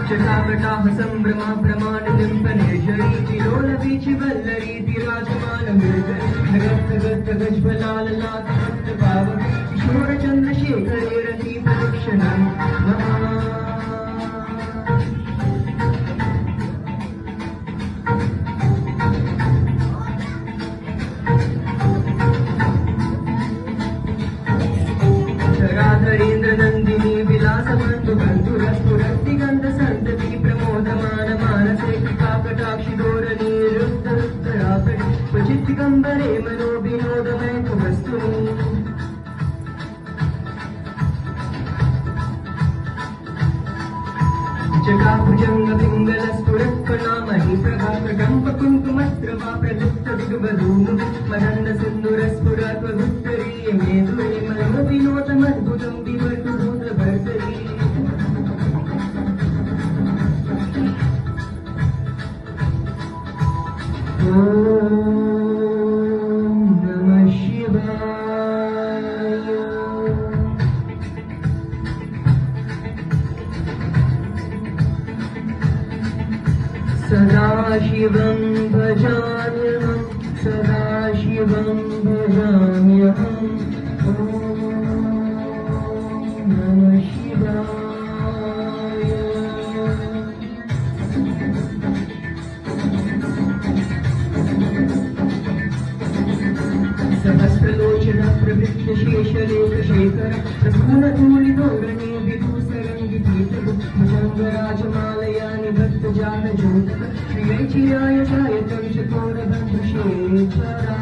जटाकटाह संभ्रमा प्रमाणदिम्पनेश्वरी तिलोलवीचि वल्लरी तिराजमानमृगरी गज्ज्वलाललाटभक्तभाव किशोरचन्द्रशेखरे रतिप्रदक्षिणम् धराधरेन्द्रनन्दिनी विलासबन्धुबन्धुरस्फुरद्दिगन्ध सन्तति प्रमोदमान मानसे कृपाकटाक्षिधोरणीरुद्धरुद्धरापणि क्वचित् दिगम्बरे मनो विनोदमय वस्तुनि जगाभुजङ्गपिङ्गलस्फुरत्कणामणि प्रभाकटम्बकुङ्कुमस्रवा प्रलुप्तदिग्बधूमु मदन्दसिन्दुरस्फुरत्वगुत्तरीय मेधुरे मनो विनोदमद्भुतं विवर्तु भूतभर्तरी ॐ नमः शिवाय सदाशिवं भजाम्यहं सदाशिवं भजाम्यहम् ॐ नमः शिवाय सहस्रलोचन प्रवृत्तशेषलेखशेखर प्रसूनधूलिधोरणे विदूसरङ्गितीतगु भुजङ्गराजमालया निबद्धजातजोतक श्रियैचिराय जायतं चकोरबन्धुशेखरा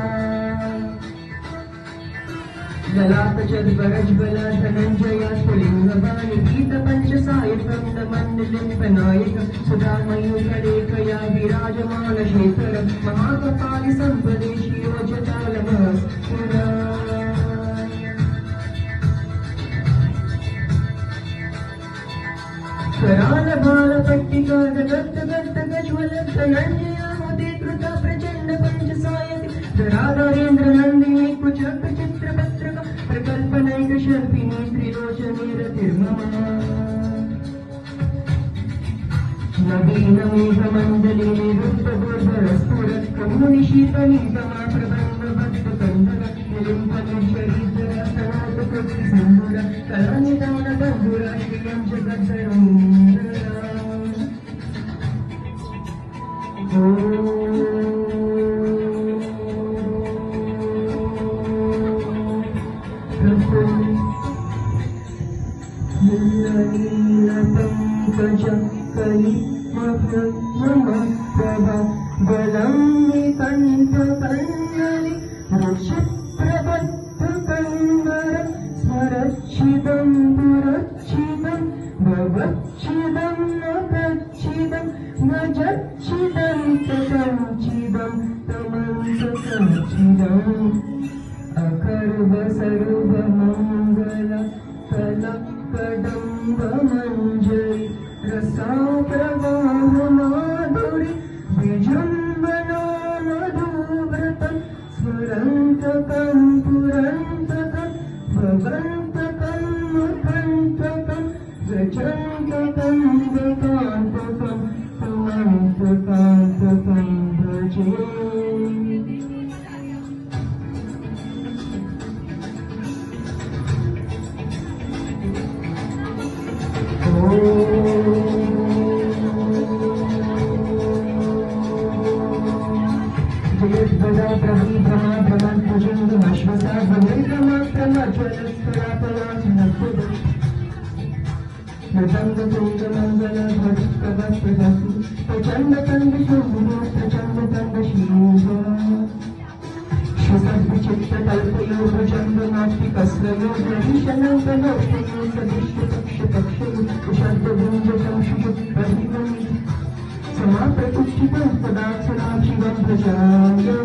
ललाटचद्वरज्वल धनञ्जया स्फुलिङ्गवाणि गीतपञ्चसायकं नमन्निलिम्पनायक सुधामयूखलेखया विराजमानशेखर महाकपालि सम्पदे शिरोजटालमस्फुरा करालभालपट्टिका जगद्गद्गज्वलद्धनञ्जयामुदे कृता प्रचण्ड पञ्चसायति धराधरेन्द्रनन्दिनी कुचक्रचित्रपत्रक प्रकल्पनैकशर्पिणी त्रिलोचने रतिर्मम नवीनमेघमण्डले निरुद्धगोर्धरस्फुरत्कमुनिशीतनीतमा प्रबन्धबद्धकन्धर निलिम्पनिर्झरीधरस्तनातकृतिसन्धुर कलानिदानबन्धुर श्रियं जगद्धरोन्दरा नीलपङ्कजकलि प्रभा बलं निकण्ठकण्डलि वृषप्रबद्धकण्डर स्वरच्छिदं पुरच्छिदं भवच्छिदं न प्रच्छिदं न जच्छिदं ततञ्चिदं तमन्तकच्छिदम् अकर्व सर्वमङ्गल कलकदम्बमञ्जरि रसाप्रवाहमाधुरि विजृम्भणा मधुव्रतं स्फुरन्तकं पुरन्तकं भवन्तकं मुखन्तकं गजन्तकं गकान्तकं पुमन्तकान्तकं भजे जयद्वदा प्रवीभ्रमा भ्रमन्तुजुन्दुमश्वसा भवेन्द्रमात्रमज्वलस्फुरापलासनद्भुत प्रचण्डतुङ्गमङ्गलभट्टवप्रभसु प्रचण्डकन्दशूरो प्रचण्डकन्दशील श्वसद्विचित्तकल्पयो भुजङ्गनाट्टिकस्रयो प्रविशनङ्कलोष्टयो सदिष्टपक्षपक्षयो कुशब्दभुञ्जसंशुयुक्तभिमनि समाप्रतिष्ठितं सदा सदा शिवं भजाम्यहम्